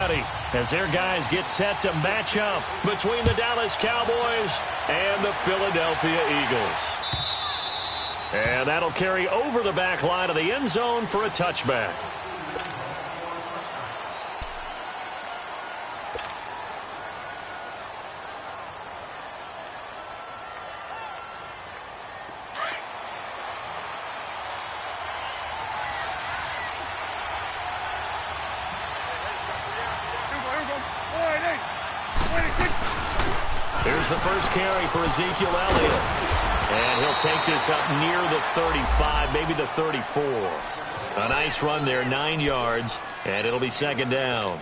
ready as their guys get set to match up between the Dallas Cowboys and the Philadelphia Eagles. And that'll carry over the back line of the end zone for a touchback. Here's the first carry for Ezekiel Elliott. And he'll take this up near the 35, maybe the 34. A nice run there, 9 yards, and it'll be second down.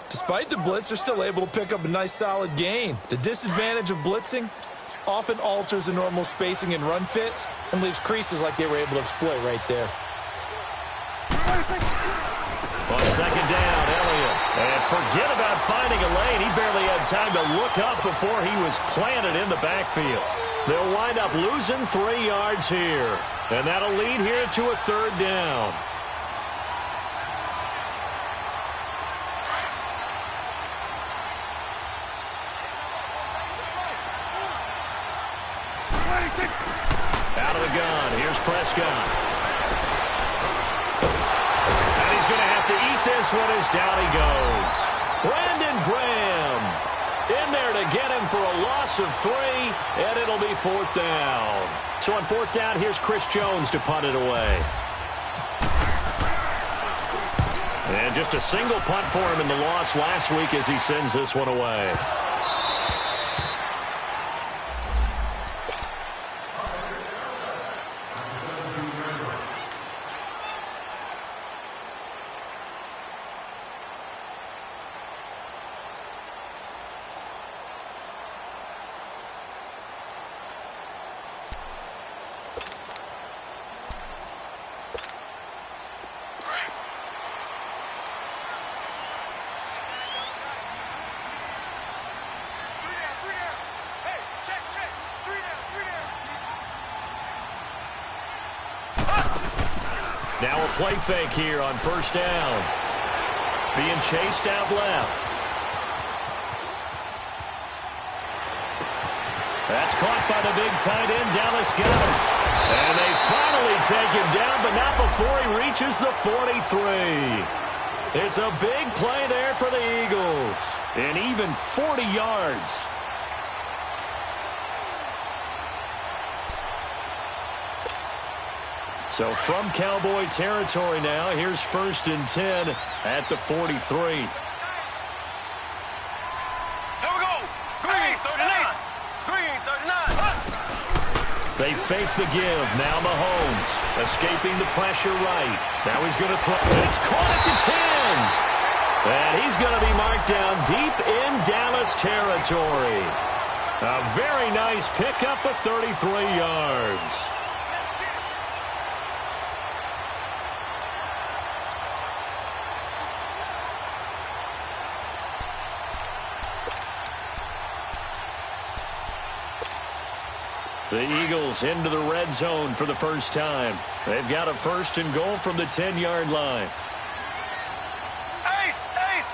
Despite the blitz, they're still able to pick up a nice solid gain. The disadvantage of blitzing often alters the normal spacing and run fits and leaves creases like they were able to exploit right there. On second down, Elliott. And forget about finding a lane. He barely had time to look up before he was planted in the backfield. They'll wind up losing 3 yards here. And that'll lead here to a third down. Out of the gun. Here's Prescott. And he's going to have to eat this one as down he goes. Brandon Graham in there to get him for a loss of 3, and it'll be fourth down. So on fourth down, here's Chris Jones to punt it away. And just a single punt for him in the loss last week as he sends this one away. Now a play fake here on first down. Being chased out left. That's caught by the big tight end. Dallas got him. And they finally take him down, but not before he reaches the 43. It's a big play there for the Eagles. And even 40 yards. So from Cowboy territory now, here's 1st and 10 at the 43. Here we go. Green, 39. Green, 39. They fake the give. Now Mahomes escaping the pressure right. Now he's going to throw. It's caught at the 10. And he's going to be marked down deep in Dallas territory. A very nice pickup of 33 yards. The Eagles into the red zone for the first time. They've got a 1st and goal from the 10-yard line. Ace, ace.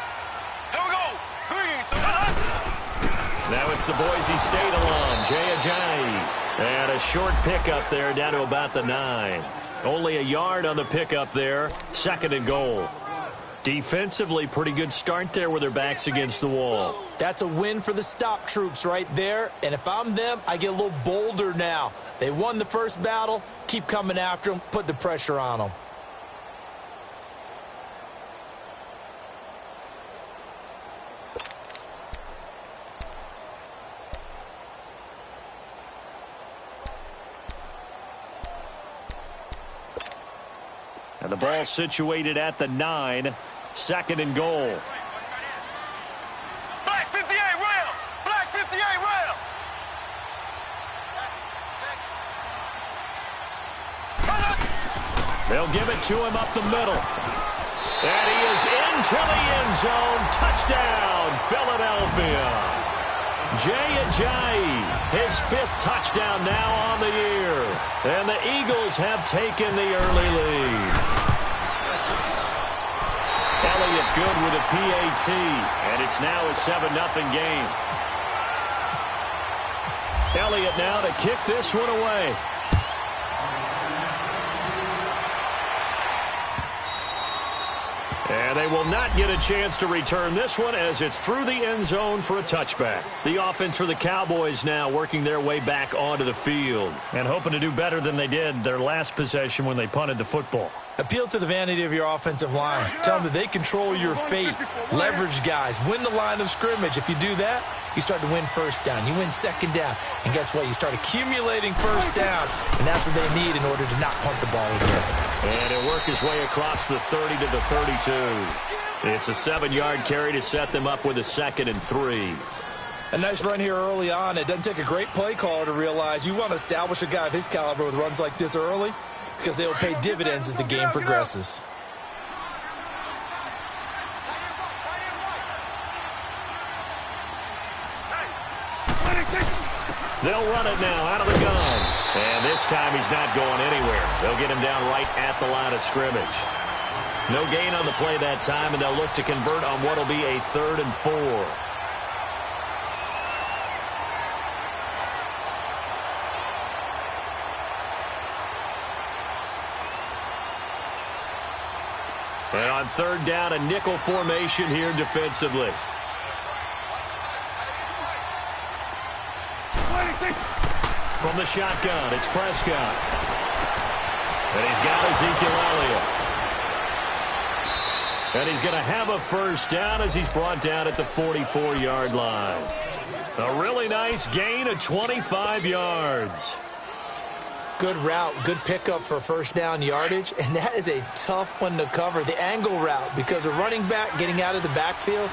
Here we go. Green, 39. Now it's the Boise State alum, Jay Ajayi. And a short pickup there down to about the 9. Only a yard on the pickup there. 2nd and goal. Defensively, pretty good start there with their backs against the wall. That's a win for the stop troops right there. And if I'm them, I get a little bolder now. They won the first battle. Keep coming after them. Put the pressure on them. And the ball situated at the 9. 2nd and goal. Black 58 rail. Black 58 rail. They'll give it to him up the middle. And he is into the end zone. Touchdown, Philadelphia. Jay Ajayi, his 5th touchdown now on the year. And the Eagles have taken the early lead. Elliott good with a PAT, and it's now a 7-0 game. Elliott now to kick this one away. And they will not get a chance to return this one as it's through the end zone for a touchback. The offense for the Cowboys now working their way back onto the field and hoping to do better than they did their last possession when they punted the football. Appeal to the vanity of your offensive line. Tell them that they control your fate. Leverage guys. Win the line of scrimmage. If you do that, you start to win first down. You win second down. And guess what? You start accumulating first downs. And that's what they need in order to not punt the ball again. And he'll work his way across the 30 to the 32. It's a 7-yard carry to set them up with a 2nd and 3. A nice run here early on. It doesn't take a great play caller to realize you want to establish a guy of his caliber with runs like this early, because they'll pay dividends as the game progresses. They'll run it now out of the gun. And this time he's not going anywhere. They'll get him down right at the line of scrimmage. No gain on the play that time, and they'll look to convert on what will be a 3rd and 4. And on 3rd down, a nickel formation here defensively. From the shotgun, it's Prescott. And he's got Ezekiel Elliott. And he's going to have a first down as he's brought down at the 44-yard line. A really nice gain of 25 yards. Good route, good pickup for first down yardage, and that is a tough one to cover, the angle route, because a running back getting out of the backfield,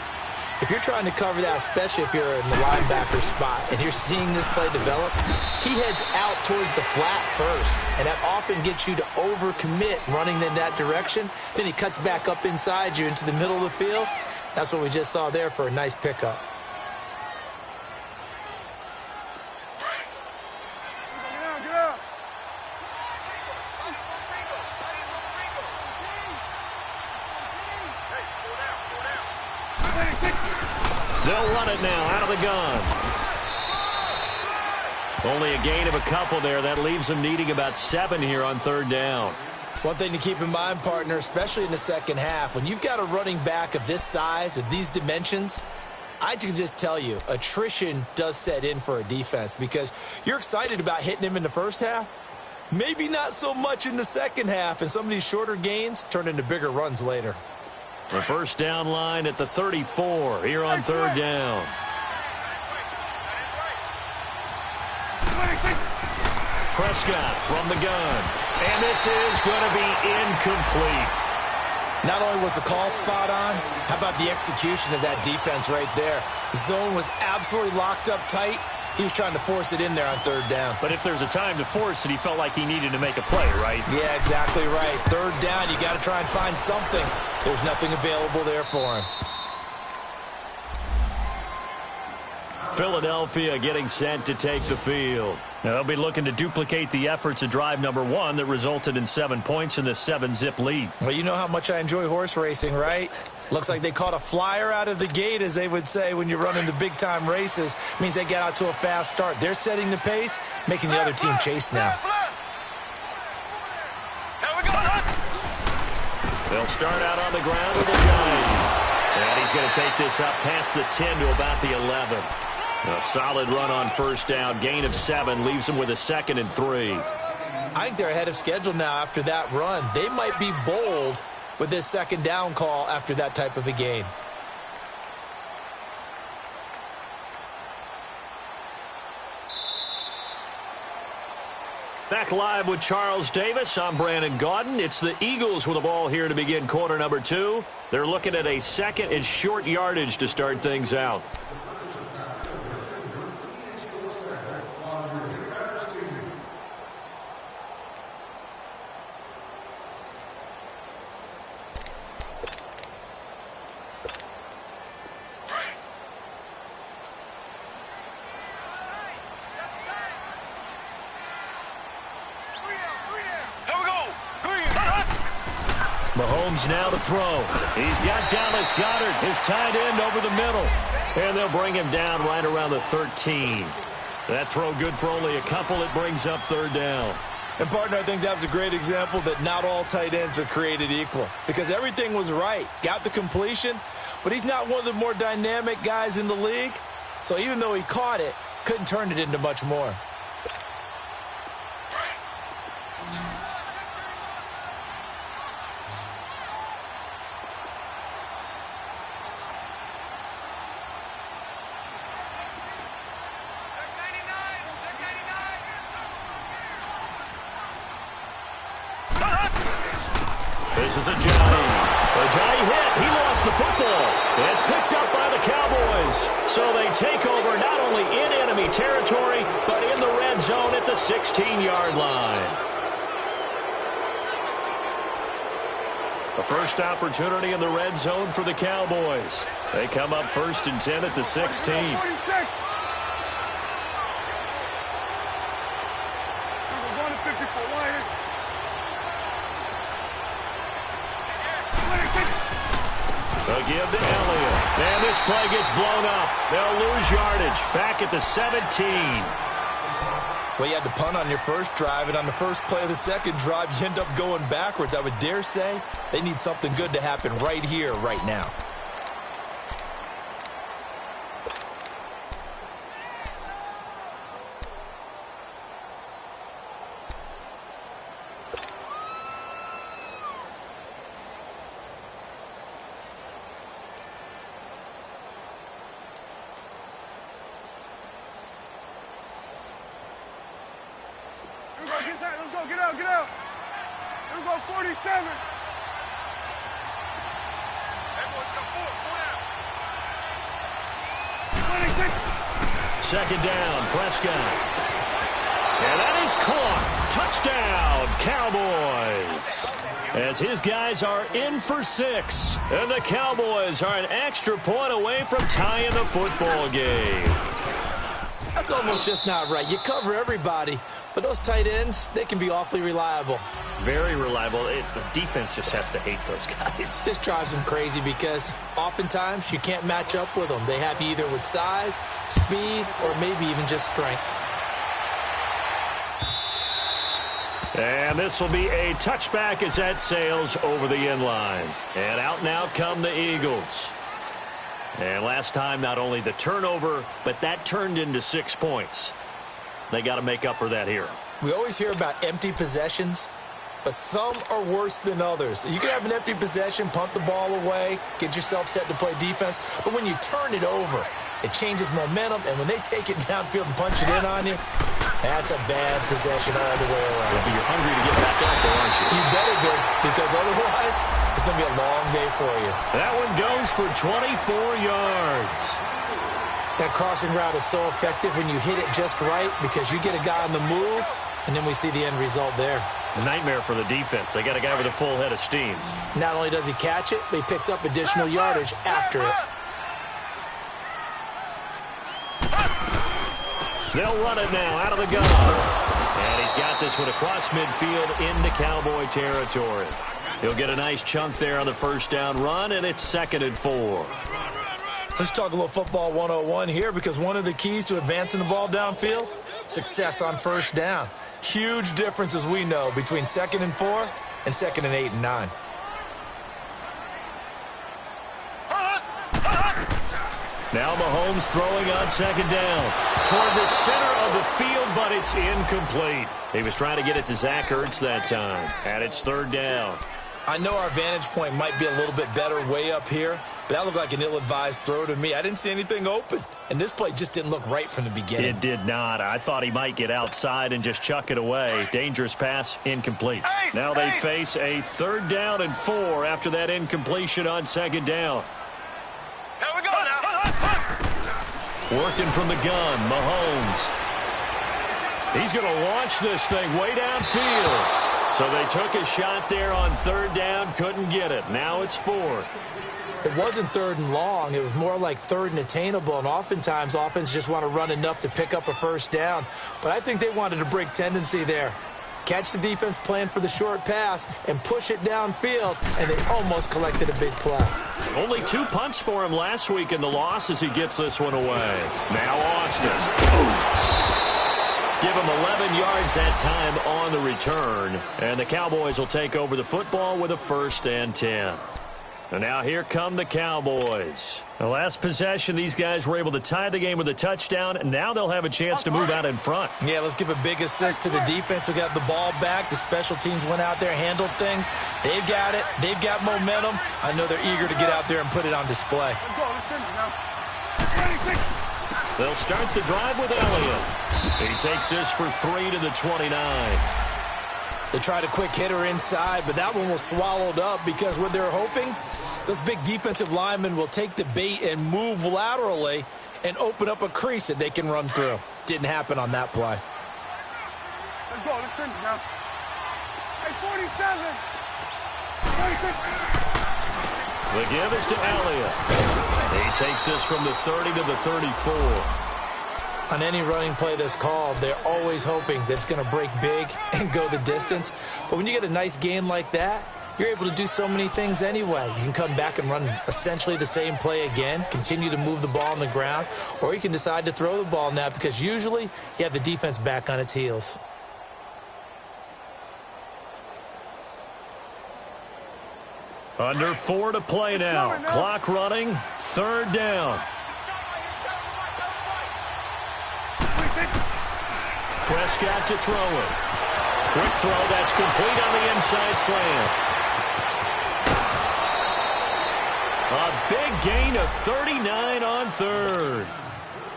if you're trying to cover that, especially if you're in the linebacker spot and you're seeing this play develop, he heads out towards the flat first, and that often gets you to overcommit running in that direction. Then he cuts back up inside you into the middle of the field. That's what we just saw there for a nice pickup. They'll run it now out of the gun. Only a gain of a couple there. That leaves them needing about 7 here on 3rd down. One thing to keep in mind, partner, especially in the second half, when you've got a running back of this size, of these dimensions, I can just tell you, attrition does set in for a defense because you're excited about hitting him in the first half. Maybe not so much in the second half, and some of these shorter gains turn into bigger runs later. The first down line at the 34 here on 3rd down. Prescott from the gun. And this is going to be incomplete. Not only was the call spot on, how about the execution of that defense right there? The zone was absolutely locked up tight. He was trying to force it in there on 3rd down. But if there's a time to force it, he felt like he needed to make a play, right? Yeah, exactly right. 3rd down, you got to try and find something. There's nothing available there for him. Philadelphia getting set to take the field. Now, they'll be looking to duplicate the efforts of drive number 1 that resulted in 7 points in the 7-zip lead. Well, you know how much I enjoy horse racing, right? Looks like they caught a flyer out of the gate, as they would say when you're running the big-time races. Means they get out to a fast start. They're setting the pace, making the other team chase now. They'll start out on the ground with a dive. And he's going to take this up past the 10 to about the 11. A solid run on first down. Gain of 7 leaves him with a 2nd and 3. I think they're ahead of schedule now after that run. They might be bold with this 2nd down call after that type of a gain. Back live with Charles Davis. I'm Brandon Gaudin. It's the Eagles with the ball here to begin quarter number 2. They're looking at a 2nd and short yardage to start things out. Mahomes now to throw. He's got Dallas Goedert, his tight end, over the middle. And they'll bring him down right around the 13. That throw good for only a couple. It brings up third down. And, partner, I think that was a great example that not all tight ends are created equal. Because everything was right. Got the completion, but he's not one of the more dynamic guys in the league. So even though he caught it, couldn't turn it into much more. This is Ajayi hit. He lost the football. It's picked up by the Cowboys. So they take over not only in enemy territory, but in the red zone at the 16-yard line. A first opportunity in the red zone for the Cowboys. They come up 1st and 10 at the 16. They'll give to Elliott. And this play gets blown up. They'll lose yardage. Back at the 17. Well, you had to punt on your first drive, and on the first play of the second drive, you end up going backwards. I would dare say they need something good to happen right here, right now. Let's go, get out. Let's go, 47. Everyone's got 4 out. 26. Second down, Prescott. And that is caught. Touchdown, Cowboys. As his guys are in for 6. And the Cowboys are an extra point away from tying the football game. That's almost just not right. You cover everybody, but those tight ends, they can be awfully reliable. Very reliable. The defense just has to hate those guys. This drives them crazy because oftentimes you can't match up with them. They have you either with size, speed, or maybe even just strength. And this will be a touchback as that sails over the end line. And out and out come the Eagles. And last time, not only the turnover, but that turned into 6 points. They got to make up for that here. We always hear about empty possessions, but some are worse than others. You can have an empty possession, punt the ball away, get yourself set to play defense, but when you turn it over, it changes momentum, and when they take it downfield and punch it in on you, that's a bad possession all the way around. Yeah, but you're hungry to get back out there, aren't you? You better be, because otherwise, it's going to be a long day for you. That one goes for 24 yards. That crossing route is so effective when you hit it just right because you get a guy on the move, and then we see the end result there. It's a nightmare for the defense. They got a guy with a full head of steam. Not only does he catch it, but he picks up additional yardage after it. They'll run it now out of the gun. And he's got this one across midfield into Cowboy territory. He'll get a nice chunk there on the first down run, and it's 2nd and 4. Let's talk a little football 101 here because one of the keys to advancing the ball downfield, success on first down. Huge difference, as we know, between 2nd and 4 and 2nd and 8 and 9. Now Mahomes throwing on 2nd down. Toward the center of the field, but it's incomplete. He was trying to get it to Zach Ertz that time. And it's 3rd down. I know our vantage point might be a little bit better way up here, but that looked like an ill-advised throw to me. I didn't see anything open, and this play just didn't look right from the beginning. It did not. I thought he might get outside and just chuck it away. Dangerous pass, incomplete. Now they face a 3rd down and 4 after that incompletion on 2nd down. Here we go now. Working from the gun, Mahomes. He's going to launch this thing way downfield. So they took a shot there on 3rd down, couldn't get it. Now it's 4th. It wasn't 3rd and long. It was more like 3rd and attainable, and oftentimes offense just want to run enough to pick up a first down. But I think they wanted a break tendency there. catch the defense playing for the short pass and push it downfield, and they almost collected a big play. Only 2 punts for him last week in the loss as he gets this one away. Now Austin. Give him 11 yards that time on the return. And the Cowboys will take over the football with a 1st and 10. And now here come the Cowboys. The last possession, these guys were able to tie the game with a touchdown, and now they'll have a chance to move out in front. Yeah, let's give a big assist to the defense who got the ball back. The special teams went out there, handled things. They've got it. They've got momentum. I know they're eager to get out there and put it on display. They'll start the drive with Elliott. He takes this for 3 to the 29. They tried a quick hitter inside, but that one was swallowed up because what they're hoping, those big defensive linemen will take the bait and move laterally and open up a crease that they can run through. Didn't happen on that play. Let's go. Let's finish now. Hey, 47. 46. The give is to Elliott. He takes this from the 30 to the 34. On any running play that's called, they're always hoping that it's going to break big and go the distance. But when you get a nice game like that, you're able to do so many things anyway. You can come back and run essentially the same play again, continue to move the ball on the ground, or you can decide to throw the ball now because usually you have the defense back on its heels. Under 4 to play now. Clock running. 3rd down. Prescott to throw it. Quick throw that's complete on the inside slant. A big gain of 39 on 3rd.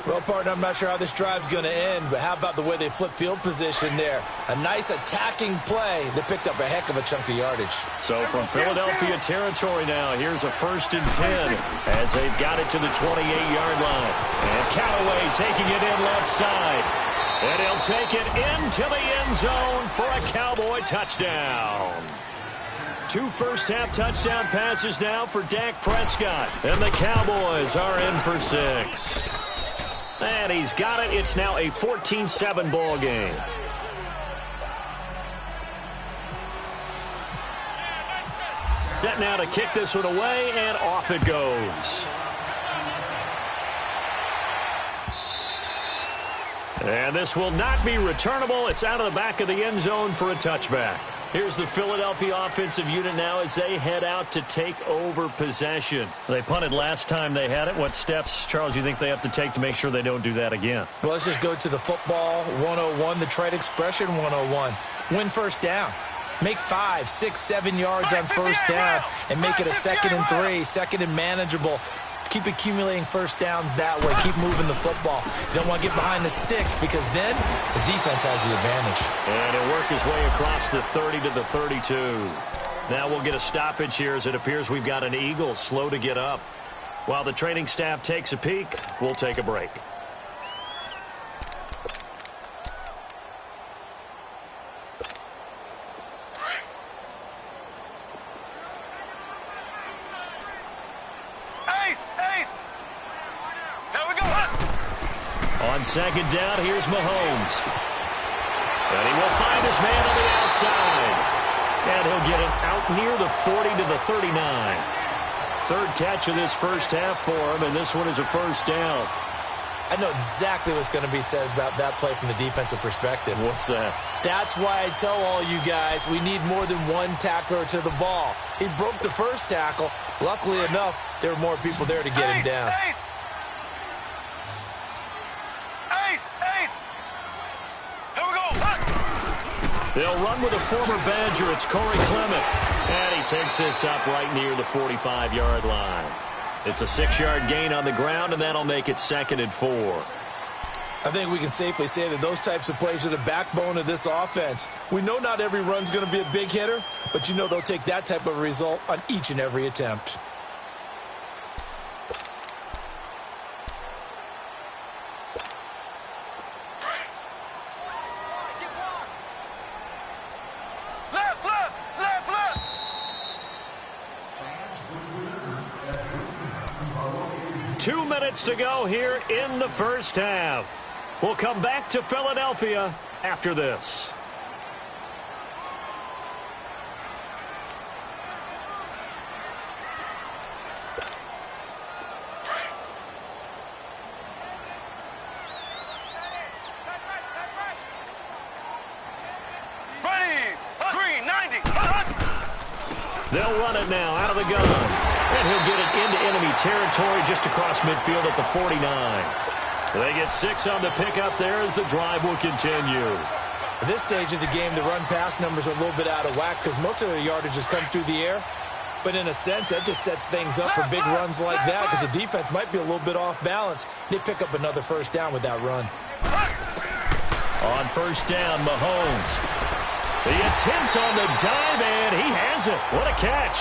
Well, partner, I'm not sure how this drive's going to end, but how about the way they flip field position there? A nice attacking play that picked up a heck of a chunk of yardage. So from Philadelphia territory now, here's a 1st and 10 as they've got it to the 28-yard line. And Callaway taking it in left side. And he'll take it into the end zone for a Cowboy touchdown. 2 first-half touchdown passes now for Dak Prescott. And the Cowboys are in for 6. And he's got it. It's now a 14-7 ball game. Set now to kick this one away, and off it goes. And this will not be returnable. It's out of the back of the end zone for a touchback. Here's the Philadelphia offensive unit now as they head out to take over possession. They punted last time they had it. What steps, Charles, you think they have to take to make sure they don't do that again? Well, let's just go to the football 101, the trade expression 101. Win first down. Make 5, 6, 7 yards on first down and make it a 2nd and 3, 2nd and manageable. Keep accumulating first downs that way. Keep moving the football. You don't want to get behind the sticks because then the defense has the advantage. And he'll work his way across the 30 to the 32. Now we'll get a stoppage here as it appears we've got an Eagle slow to get up. While the training staff takes a peek, we'll take a break. On 2nd down, here's Mahomes. And he will find his man on the outside. And he'll get it out near the 40 to the 39. 3rd catch of this first half for him, and this one is a 1st down. I know exactly what's going to be said about that play from the defensive perspective. What's that? That's why I tell all you guys we need more than one tackler to the ball. He broke the first tackle. Luckily enough, there were more people there to get him down. They'll run with a former Badger. It's Corey Clement. And he takes this up right near the 45-yard line. It's a 6-yard gain on the ground, and that'll make it 2nd and 4. I think we can safely say that those types of plays are the backbone of this offense. We know not every run's going to be a big hitter, but you know they'll take that type of result on each and every attempt. Two minutes to go here in the first half. We'll come back to Philadelphia after this. They'll run it now out of the gun. And he'll get it into enemy territory just across midfield at the 49. They get 6 on the pickup there as the drive will continue. At this stage of the game, the run-pass numbers are a little bit out of whack because most of the yardage has come through the air. But in a sense, that just sets things up for big runs like that because the defense might be a little bit off balance. They pick up another first down with that run. On first down, Mahomes. The attempt on the dive, and he has it. What a catch.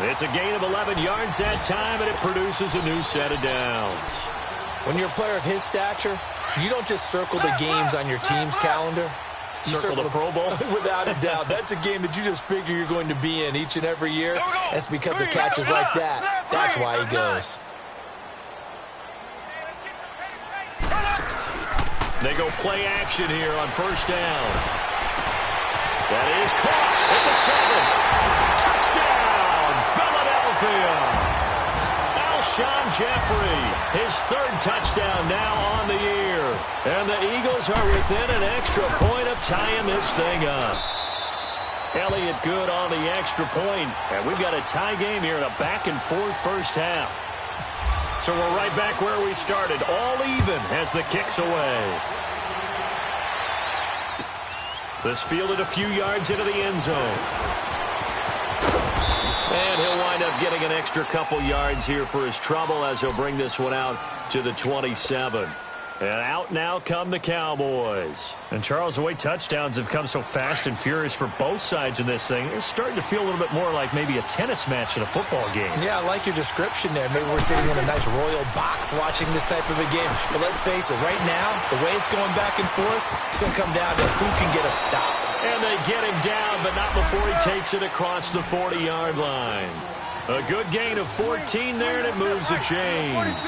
It's a gain of 11 yards that time, and it produces a new set of downs. When you're a player of his stature, you don't just circle the games on your team's calendar. You circle the Pro Bowl? Without a doubt. That's a game that you just figure you're going to be in each and every year. And it's because of catches like that. That's why he goes. They go play action here on first down. That is caught at the 7. Touchdown, Philadelphia. Alshon Jeffrey, his 3rd touchdown now on the year. And the Eagles are within an extra point of tying this thing up. Elliott good on the extra point. And we've got a tie game here in a back-and-forth first half. So we're right back where we started, all even as the kick's away. This fielded a few yards into the end zone. And he'll wind up getting an extra couple yards here for his trouble as he'll bring this one out to the 27. And out now come the Cowboys. And, Charles, the way touchdowns have come so fast and furious for both sides in this thing, it's starting to feel a little bit more like maybe a tennis match in a football game. Yeah, I like your description there. Maybe we're sitting in a nice royal box watching this type of a game. But let's face it, right now, the way it's going back and forth, it's going to come down to who can get a stop. And they get him down, but not before he takes it across the 40-yard line. A good gain of 14 there, and it moves the chains.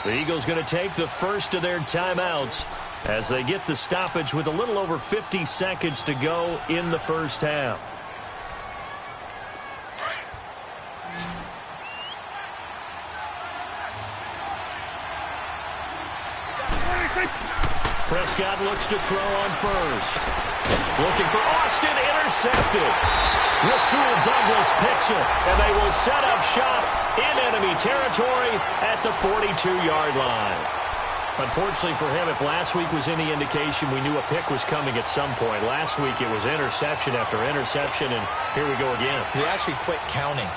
The Eagles going to take the first of their timeouts as they get the stoppage with a little over 50 seconds to go in the first half. Prescott looks to throw on first. Looking for Austin, intercepted. Rasul Douglas picks it, and they will set up shop in enemy territory at the 42-yard line. Unfortunately for him, if last week was any indication, we knew a pick was coming at some point. Last week it was interception after interception, and here we go again. We actually quit counting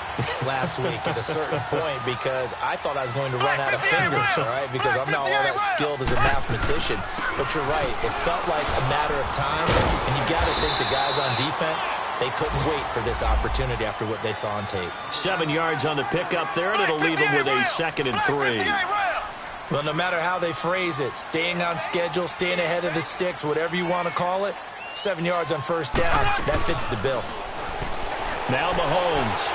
last week at a certain point because I thought I was going to run out of fingers, all right, because I'm not all that skilled as a mathematician. But you're right. It felt like a matter of time, and you got to think the guys on defense, they couldn't wait for this opportunity after what they saw on tape. 7 yards on the pickup there, and it'll leave them with a 2nd and 3. Well, no matter how they phrase it, staying on schedule, staying ahead of the sticks, whatever you want to call it, 7 yards on first down, that fits the bill. Now Mahomes.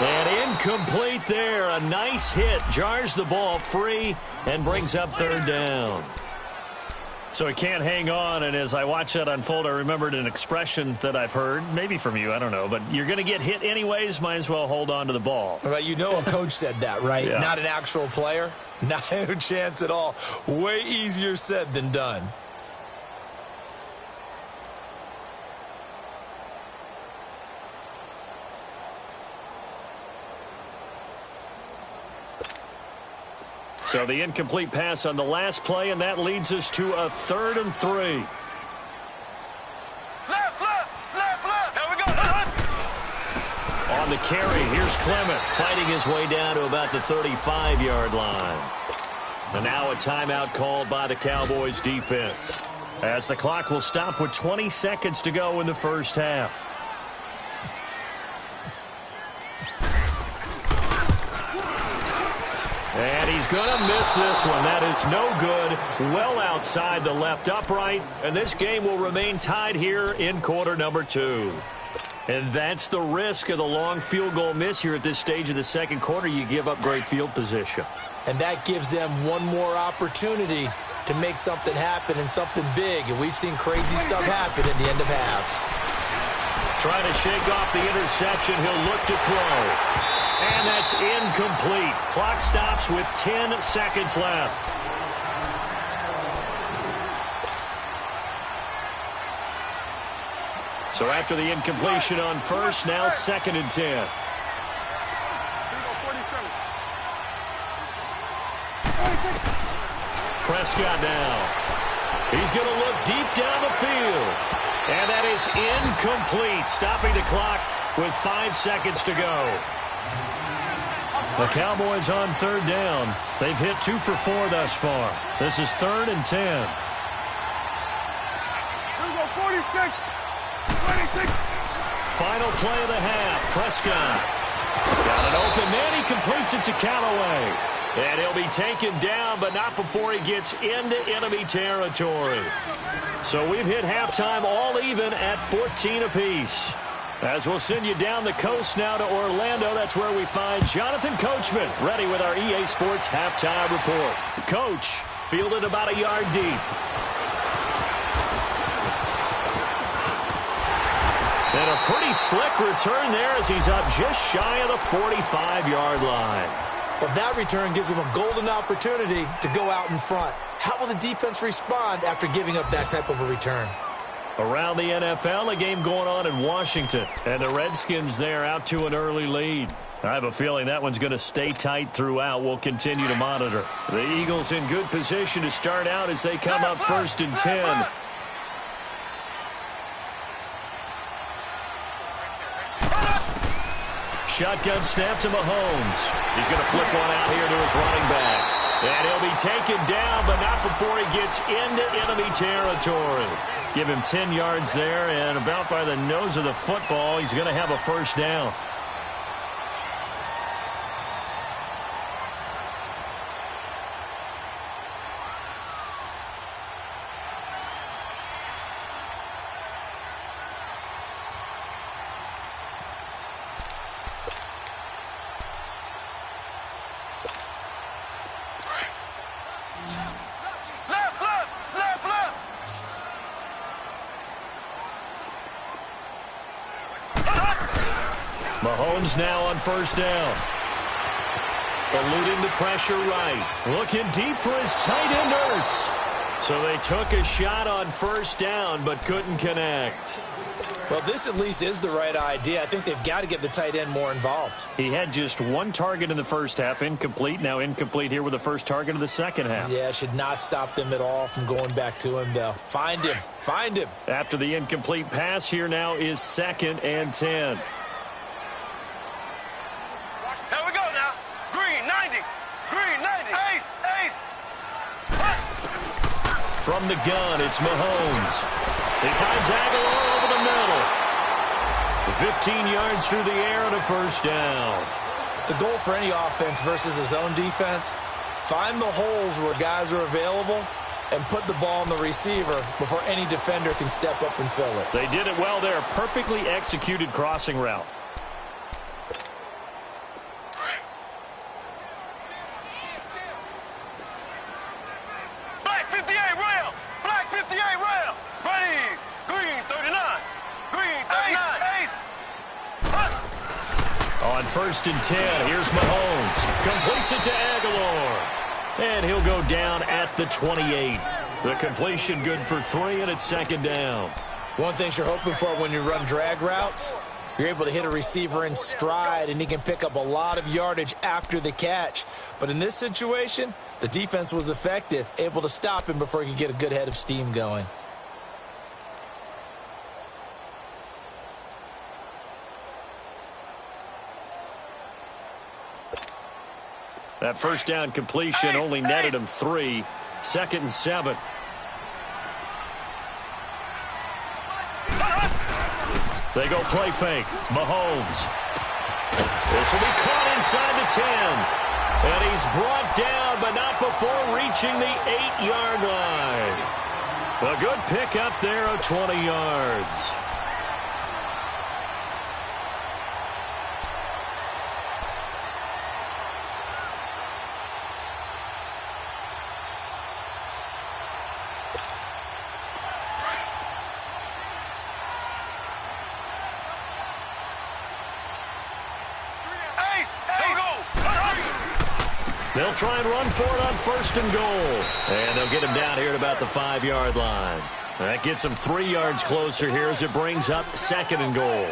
And incomplete there. A nice hit. Jars the ball free and brings up 3rd down. So he can't hang on, and as I watch that unfold, I remembered an expression that I've heard, maybe from you, I don't know, but you're going to get hit anyways, might as well hold on to the ball. Right, you know a coach said that, right? Yeah. Not an actual player. Not a chance at all. Way easier said than done. So the incomplete pass on the last play, and that leads us to a 3rd and 3. Left. Here we go. On the carry, here's Clement fighting his way down to about the 35-yard line. And now a timeout called by the Cowboys defense, as the clock will stop with 20 seconds to go in the first half. And he's going to miss this one. That is no good. Well outside the left upright. And this game will remain tied here in quarter number 2. And that's the risk of the long field goal miss here at this stage of the second quarter. You give up great field position. And that gives them one more opportunity to make something happen and something big. And we've seen crazy stuff happen at the end of halves. Trying to shake off the interception. He'll look to throw. And that's incomplete. Clock stops with 10 seconds left. So after the incompletion on first, now 2nd and 10. Prescott now. He's going to look deep down the field. And that is incomplete, stopping the clock with 5 seconds to go. The Cowboys on 3rd down. They've hit 2 for 4 thus far. This is 3rd and 10. Here we go, 46. 26. Final play of the half. Prescott got an open man. He completes it to Callaway. And he'll be taken down, but not before he gets into enemy territory. So we've hit halftime all even at 14 apiece. As we'll send you down the coast now to Orlando, that's where we find Jonathan Coachman ready with our EA Sports halftime report. Coach fielded about a yard deep. And a pretty slick return there as he's up just shy of the 45-yard line. Well, that return gives him a golden opportunity to go out in front. How will the defense respond after giving up that type of a return? Around the NFL, a game going on in Washington. And the Redskins there out to an early lead. I have a feeling that one's going to stay tight throughout. We'll continue to monitor. The Eagles in good position to start out as they come up 1st and 10. Shotgun snap to Mahomes. He's going to flip one out here to his running back. And he'll be taken down, but not before he gets into enemy territory. Give him 10 yards there, and about by the nose of the football, he's going to have a 1st down. Mahomes now on 1st down. Eluding the pressure right. Looking deep for his tight end, Ertz. So they took a shot on 1st down, but couldn't connect. Well, this at least is the right idea. I think they've got to get the tight end more involved. He had just 1 target in the 1st half, incomplete. Now incomplete here with the 1st target of the 2nd half. Yeah, should not stop them at all from going back to him, though. Find him. Find him. After the incomplete pass, here now is 2nd and 10. Here we go now. Green, 90. Green, 90. Ace, ace. From the gun, it's Mahomes. He finds Aguilar over the middle. 15 yards through the air and a 1st down. The goal for any offense versus his own defense, find the holes where guys are available and put the ball on the receiver before any defender can step up and fill it. They did it well there. Perfectly executed crossing route. Black 58 rail. Black 58 rail. Ready. Green 39. Green 39. Ace. On 1st and 10, here's Mahomes. Completes it to Aguilar. And he'll go down at the 28. The completion good for 3, and it's 2nd down. One thing you're hoping for when you run drag routes, you're able to hit a receiver in stride, and he can pick up a lot of yardage after the catch. But in this situation, the defense was effective, able to stop him before he could get a good head of steam going. That 1st down completion only netted him 3. 2nd and 7. They go play fake. Mahomes. This will be caught inside the 10. And he's brought down, but not before reaching the 8-yard line. A good pickup there of 20 yards. They'll try and run for it on 1st and goal. And they'll get him down here at about the 5-yard line. That gets him 3 yards closer here as it brings up 2nd and goal.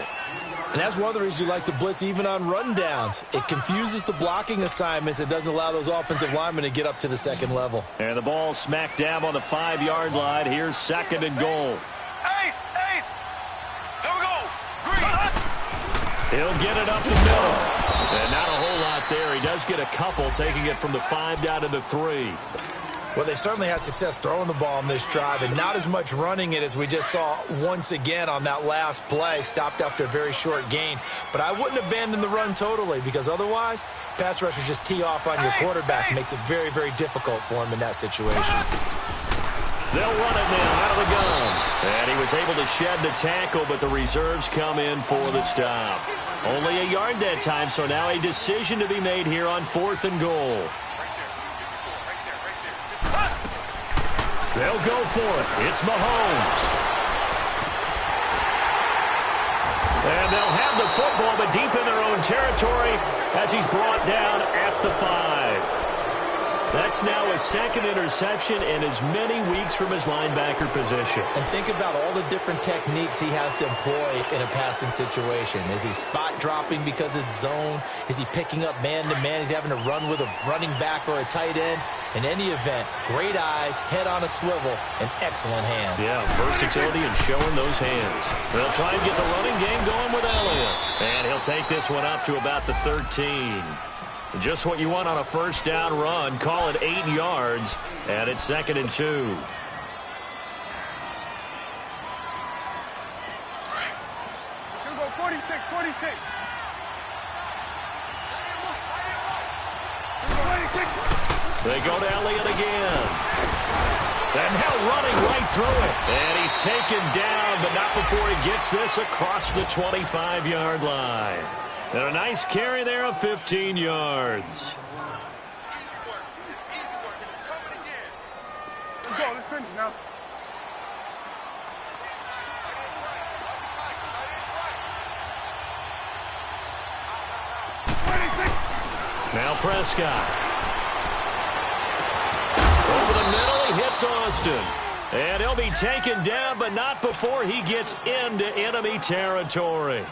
And that's one of the reasons you like to blitz even on rundowns. It confuses the blocking assignments. It doesn't allow those offensive linemen to get up to the second level. And the ball smack dab on the 5-yard line. Here's 2nd and goal. Ace! Here we go! Green! He'll get it up the middle. And not a whole lot there. He does get a couple, taking it from the 5 down to the 3. Well, they certainly had success throwing the ball on this drive, and not as much running it as we just saw once again on that last play. Stopped after a very short gain. But I wouldn't abandon the run totally, because otherwise, pass rushers just tee off on your quarterback. Makes it very, very difficult for him in that situation. They'll run it now out of the gun. And he was able to shed the tackle, but the reserves come in for the stop. Only a yard that time, so now a decision to be made here on 4th and goal. They'll go for it. It's Mahomes. And they'll have the football, but deep in their own territory as he's brought down at the 5. That's now his 2nd interception in as many weeks from his linebacker position. And think about all the different techniques he has to employ in a passing situation. Is he spot dropping because it's zone? Is he picking up man-to-man? Is he having to run with a running back or a tight end? In any event, great eyes, head on a swivel, and excellent hands. Yeah, versatility and showing those hands. They'll try and get the running game going with Elliott. And he'll take this one up to about the 13. Just what you want on a 1st down run. Call it 8 yards, and it's 2nd and 2. Here we go, 46. 46. They go to Elliott again. And now running right through it. And he's taken down, but not before he gets this across the 25-yard line. And a nice carry there of 15 yards. Let's go, let's finish now. Now Prescott. Over the middle, he hits Austin. And he'll be taken down, but not before he gets into enemy territory.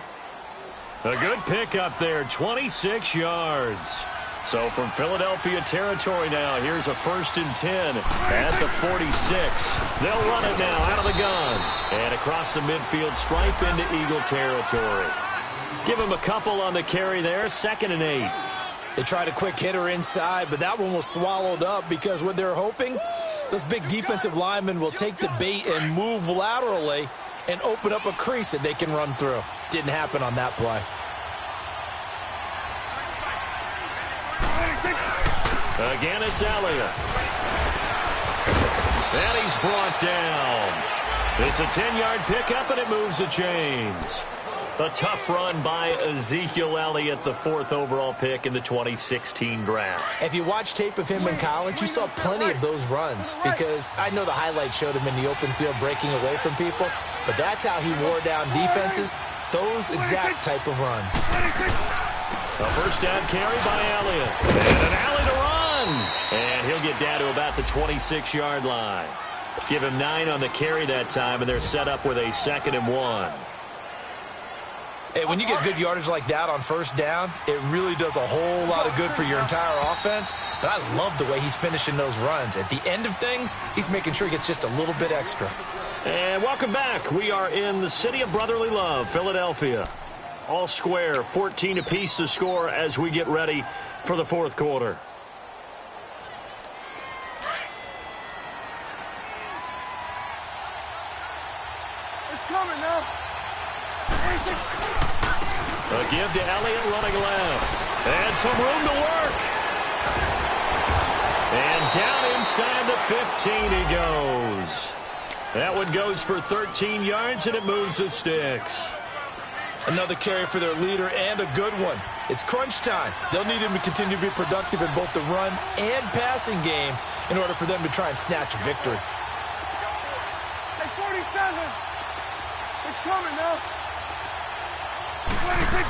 A good pickup there, 26 yards. So from Philadelphia territory now, here's a 1st and 10 at the 46. They'll run it now out of the gun. And across the midfield stripe into Eagle territory. Give him a couple on the carry there, 2nd and 8. They tried a quick hitter inside, but that one was swallowed up because what they're hoping, those big defensive linemen will take the bait and move laterally and open up a crease that they can run through. Didn't happen on that play. Again, it's Elliott. And he's brought down. It's a 10-yard pickup, and it moves the chains. A tough run by Ezekiel Elliott, the 4th overall pick in the 2016 draft. If you watch tape of him in college, you saw plenty of those runs because I know the highlights showed him in the open field breaking away from people, but that's how he wore down defenses, those exact type of runs. A 1st down carry by Elliott. And an alley to run. And he'll get down to about the 26-yard line. Give him 9 on the carry that time, and they're set up with a 2nd and 1. Hey, when you get good yardage like that on 1st down, it really does a whole lot of good for your entire offense. But I love the way he's finishing those runs. At the end of things, he's making sure he gets just a little bit extra. And welcome back. We are in the city of brotherly love, Philadelphia. All square, 14 apiece to score as we get ready for the 4th quarter. It's coming now. A give to Elliott running left. And some room to work. And down inside the 15 he goes. That one goes for 13 yards, and it moves the sticks. Another carry for their leader, and a good one. It's crunch time. They'll need him to continue to be productive in both the run and passing game in order for them to try and snatch a victory. Hey, 47. It's coming now. 26.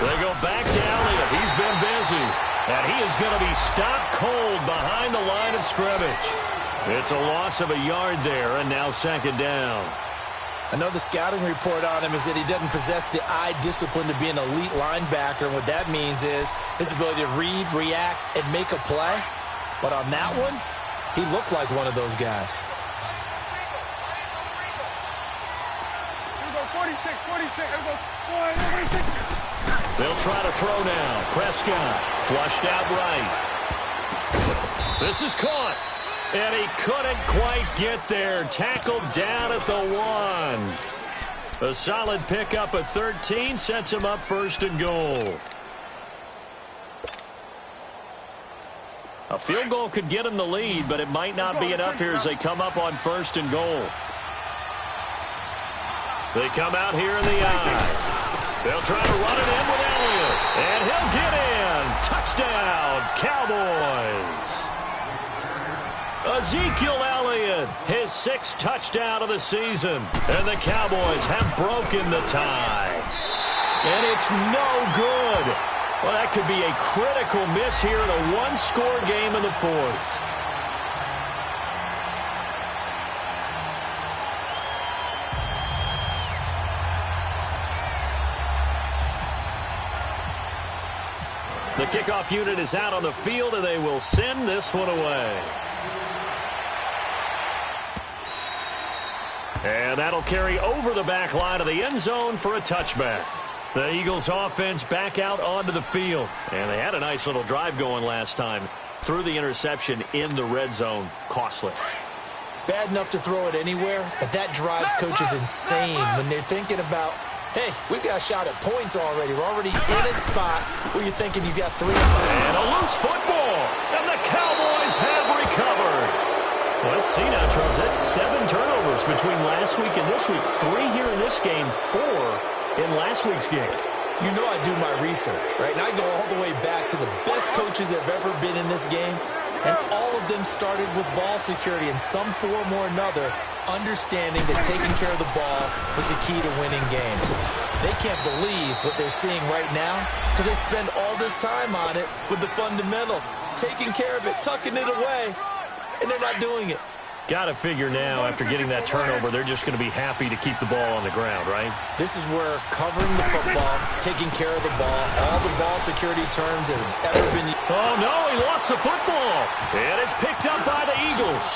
They go back to Elliott. He's been busy. And he is going to be stopped cold behind the line of scrimmage. It's a loss of a yard there, and now second down. I know the scouting report on him is that he doesn't possess the eye discipline to be an elite linebacker. And what that means is his ability to read, react, and make a play. But on that one, he looked like one of those guys. They'll try to throw now. Prescott flushed out right. This is caught. And he couldn't quite get there. Tackled down at the 1. A solid pickup of 13 sets him up first and goal. A field goal could get him the lead, but it might not be enough here as they come up on first and goal. They come out here in the eye. They'll try to run it in with Elliott. And he'll get in. Touchdown, Cowboys. Ezekiel Elliott, his 6th touchdown of the season. And the Cowboys have broken the tie. And it's no good. Well, that could be a critical miss here in a one-score game in the 4th. The kickoff unit is out on the field, and they will send this one away. And that'll carry over the back line of the end zone for a touchback. The Eagles offense back out onto the field. And they had a nice little drive going last time. Threw the interception in the red zone. Costly. Bad enough to throw it anywhere, but that drives coaches insane when they're thinking about, hey, we've got a shot at points already. We're already in a spot where you're thinking you've got 3. And a loose football. And the Cowboys have recovered. Let's see now, Charles. That's 7 turnovers between last week and this week. 3 here in this game, 4 in last week's game. You know I do my research, right? And I go all the way back to the best coaches that have ever been in this game. And all of them started with ball security in some form or another, understanding that taking care of the ball was the key to winning games. They can't believe what they're seeing right now because they spend all this time on it with the fundamentals, taking care of it, tucking it away, and they're not doing it. Got to figure now, after getting that turnover, they're just going to be happy to keep the ball on the ground, right? This is where covering the football, taking care of the ball, all the ball security terms that have ever been. Oh, no, he lost the football. And it's picked up by the Eagles.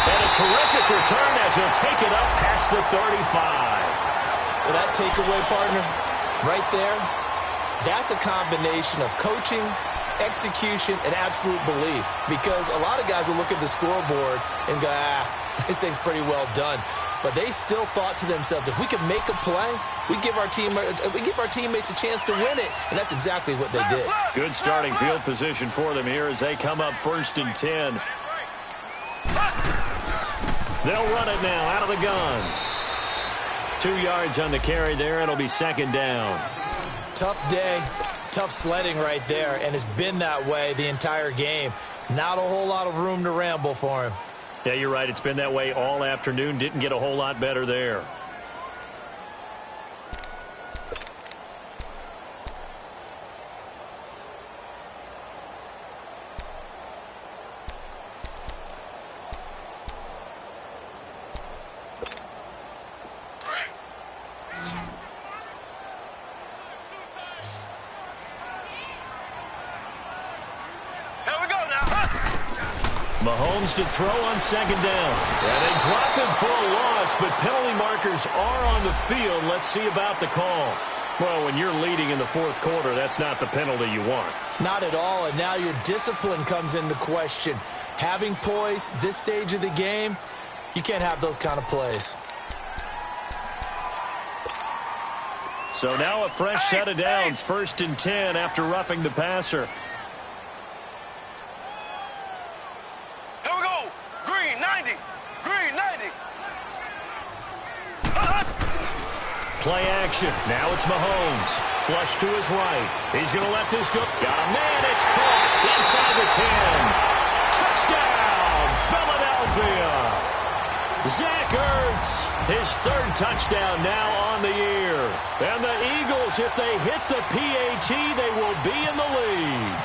And a terrific return as he'll take it up past the 35. Well, that takeaway, partner, right there, that's a combination of coaching, execution, and absolute belief. Because a lot of guys will look at the scoreboard and go, this thing's pretty well done. But they still thought to themselves, if we can make a play, we give our teammates a chance to win it. And that's exactly what they did. Good starting field position for them here as they come up first and 10. They'll run it now out of the gun. 2 yards on the carry there. It'll be second down. Tough day, tough sledding right there, and it's been that way the entire game. Not a whole lot of room to ramble for him. Yeah, you're right. It's been that way all afternoon. Didn't get a whole lot better there. Mahomes to throw on second down. And they drop him for a loss, but penalty markers are on the field. Let's see about the call. Well, when you're leading in the 4th quarter, that's not the penalty you want. Not at all, and now your discipline comes into question. Having poise this stage of the game, you can't have those kind of plays. So now a fresh set of downs, first and 10 after roughing the passer. Play action. Now it's Mahomes. Flush to his right. He's going to let this go. Got a man. It's caught inside the 10. Touchdown, Philadelphia. Zach Ertz, his 3rd touchdown now on the year. And the Eagles, if they hit the PAT, they will be in the lead.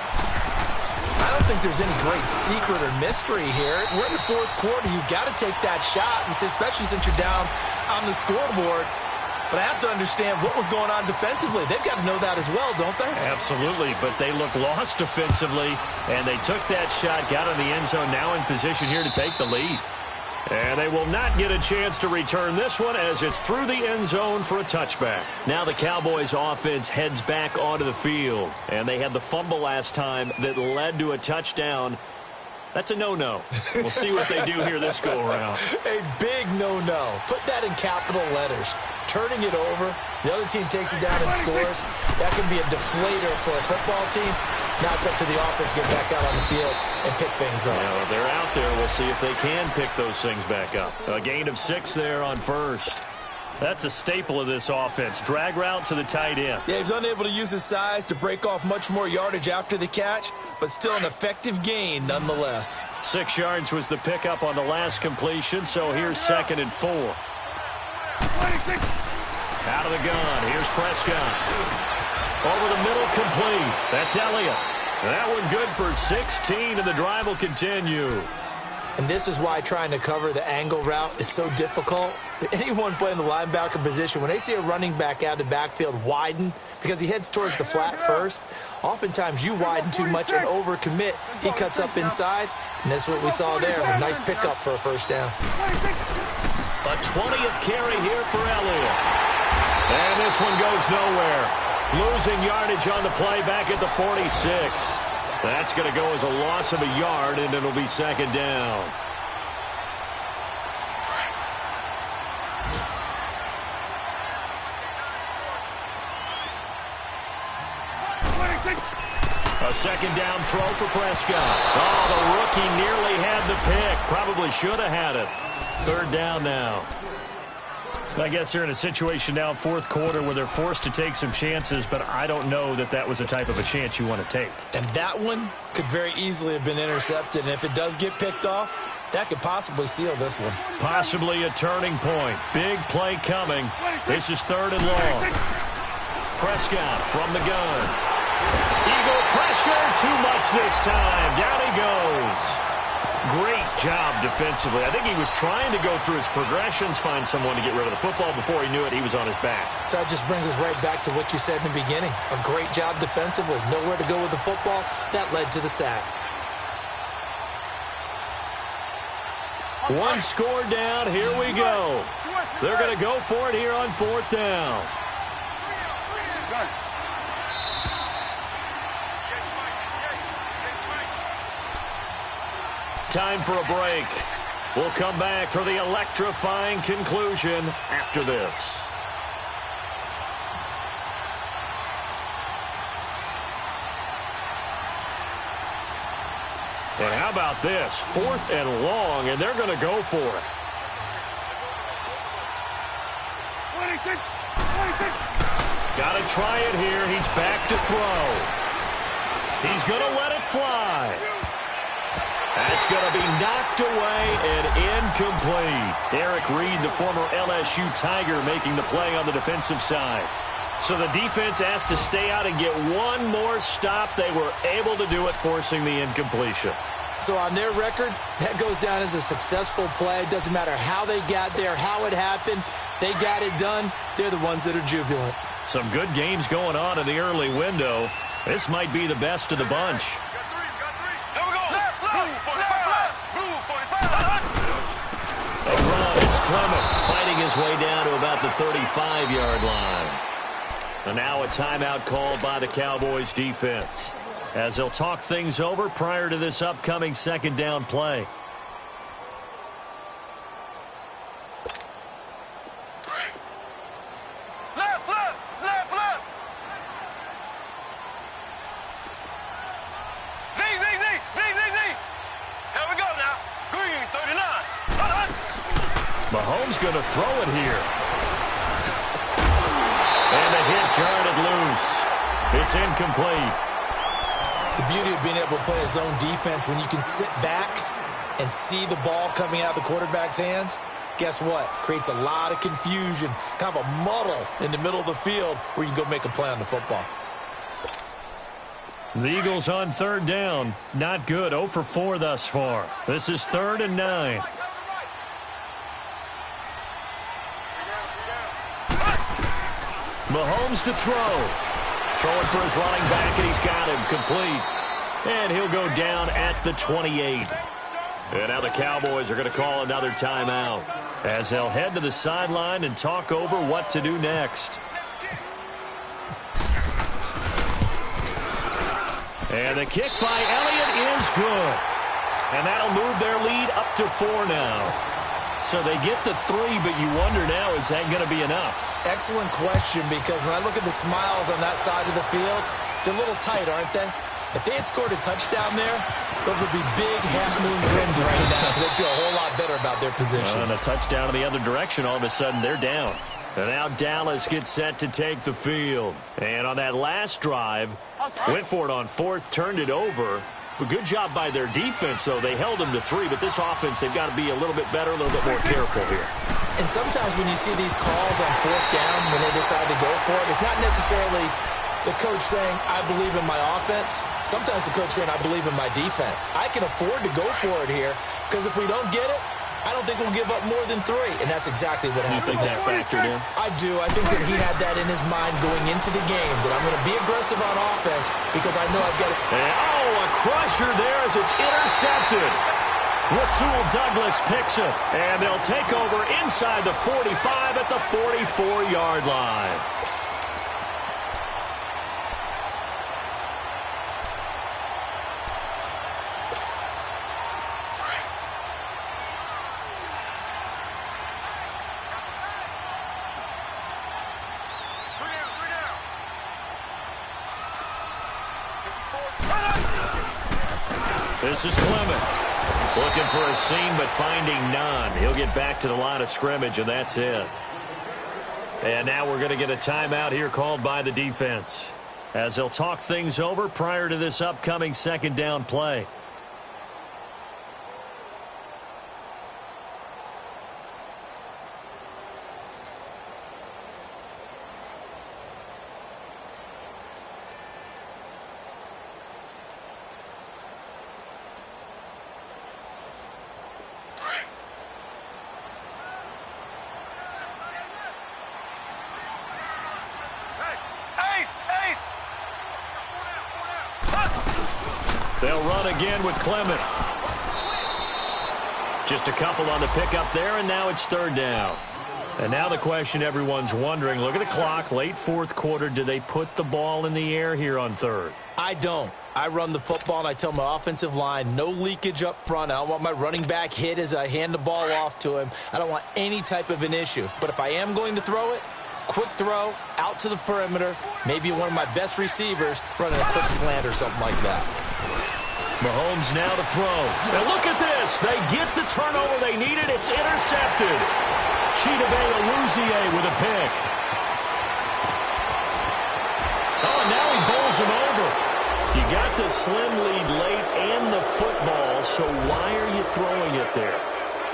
I don't think there's any great secret or mystery here. We're in the fourth quarter. You've got to take that shot, especially since you're down on the scoreboard. But I have to understand what was going on defensively. They've got to know that as well, don't they? Absolutely, but they look lost defensively, and they took that shot, got in the end zone, now in position here to take the lead. And they will not get a chance to return this one as it's through the end zone for a touchback. Now the Cowboys offense heads back onto the field, and they had the fumble last time that led to a touchdown. That's a no-no. We'll see what they do here this go-around. A big no-no. Put that in capital letters. Turning it over, the other team takes it down and scores. That can be a deflator for a football team. Now it's up to the offense to get back out on the field and pick things up. Yeah, they're out there. We'll see if they can pick those things back up. A gain of 6 there on first. That's a staple of this offense. Drag route to the tight end. Yeah, he's unable to use his size to break off much more yardage after the catch, but still an effective gain nonetheless. 6 yards was the pickup on the last completion, so here's 2nd and 4. Out of the gun. Here's Prescott. Over the middle, complete. That's Elliott. That one good for 16, and the drive will continue. And this is why trying to cover the angle route is so difficult. Anyone playing the linebacker position, when they see a running back out of the backfield widen because he heads towards the flat first, oftentimes you widen too much and overcommit. He cuts up inside, and that's what we saw there. A nice pickup for a first down. A 20th carry here for Elliott. And this one goes nowhere. Losing yardage on the play back at the 46. That's going to go as a loss of a yard, and it'll be 2nd down. A 2nd down throw for Prescott. Oh, the rookie nearly had the pick. Probably should have had it. 3rd down now. I guess they're in a situation now, 4th quarter, where they're forced to take some chances, but I don't know that that was the type of a chance you want to take. And that one could very easily have been intercepted, and if it does get picked off, that could possibly seal this one. Possibly a turning point. Big play coming. This is 3rd and long. Prescott from the gun. Eagle pressure, too much this time. Down he goes. Great job defensively. I think he was trying to go through his progressions, find someone to get rid of the football. Before he knew it, he was on his back. So that just brings us right back to what you said in the beginning. A great job defensively. Nowhere to go with the football. That led to the sack. 1 score down. Here we go. They're going to go for it here on 4th down. Time for a break. We'll come back for the electrifying conclusion after this. And how about this? 4th and long, and they're going to go for it. Got to try it here. He's back to throw. He's going to let it fly. That's going to be knocked away and incomplete. Eric Reed, the former LSU Tiger, making the play on the defensive side. So the defense asked to stay out and get one more stop. They were able to do it, forcing the incompletion. So on their record, that goes down as a successful play. It doesn't matter how they got there, how it happened. They got it done. They're the ones that are jubilant. Some good games going on in the early window. This might be the best of the bunch. Clement fighting his way down to about the 35-yard line. And now a timeout called by the Cowboys defense as they'll talk things over prior to this upcoming 2nd down play. Mahomes going to throw it here. And a hit jarred loose. It's incomplete. The beauty of being able to play a zone defense, when you can sit back and see the ball coming out of the quarterback's hands, guess what? Creates a lot of confusion, kind of a muddle in the middle of the field where you can go make a play on the football. The Eagles on third down. Not good. 0 for 4 thus far. This is 3rd and 9. Mahomes to throw. Throwing for his running back, and he's got him complete. And he'll go down at the 28. And now the Cowboys are going to call another timeout as they'll head to the sideline and talk over what to do next. And the kick by Elliott is good. And that'll move their lead up to 4 now. So they get the 3, but you wonder now, is that going to be enough? Excellent question, because when I look at the smiles on that side of the field, they're a little tight, aren't they? If they had scored a touchdown there, those would be big half-moon grins right now because they'd feel a whole lot better about their position. And a touchdown in the other direction, all of a sudden they're down. And now Dallas gets set to take the field. And on that last drive, went for it on 4th, turned it over. But good job by their defense, though. They held them to 3, but this offense, they've got to be a little bit better, a little bit more careful here. And sometimes when you see these calls on 4th down, when they decide to go for it, it's not necessarily the coach saying, I believe in my offense. Sometimes the coach saying, I believe in my defense. I can afford to go for it here, because if we don't get it, I don't think we'll give up more than 3, and that's exactly what happened. You think that factored in? I do. I think that he had that in his mind going into the game, that I'm going to be aggressive on offense because I know I've got it. And, a crusher there as it's intercepted. Rasul Douglas picks it, and they'll take over inside the 45 at the 44-yard line. This is Clement. Looking for a seam, but finding none. He'll get back to the line of scrimmage, and that's it. And now we're going to get a timeout here called by the defense, as they'll talk things over prior to this upcoming 2nd down play. They'll run again with Clement. Just a couple on the pickup there, and now it's 3rd down. And now the question everyone's wondering, look at the clock, late 4th quarter, do they put the ball in the air here on 3rd? I don't. I run the football, and I tell my offensive line, no leakage up front. I don't want my running back hit as I hand the ball off to him. I don't want any type of an issue. But if I am going to throw it, quick throw, out to the perimeter, maybe one of my best receivers running a quick slant or something like that. Mahomes now to throw. And look at this. They get the turnover they needed. It's intercepted. Chidobe Awuzie with a pick. Oh, and now he bowls him over. You got the slim lead late and the football, so why are you throwing it there?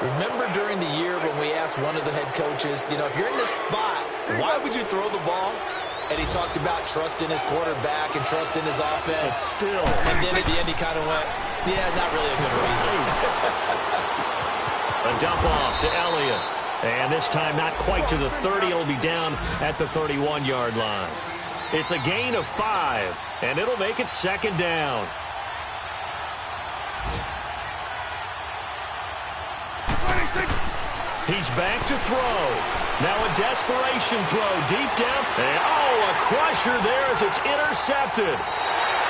Remember during the year when we asked one of the head coaches, you know, if you're in this spot, why would you throw the ball? And he talked about trusting his quarterback and trusting his offense. Still. And then at the end he kind of went, yeah, not really a good reason. A dump off to Elliott. And this time not quite to the 30. It'll be down at the 31-yard line. It's a gain of 5, and it'll make it 2nd down. He's back to throw. Now a desperation throw deep down. And, a crusher there as it's intercepted.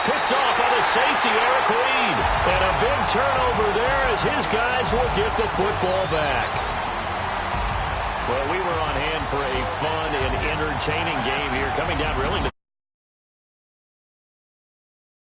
Picked off by the safety, Eric Reed. And a big turnover there as his guys will get the football back. Well, we were on hand for a fun and entertaining game here, coming down really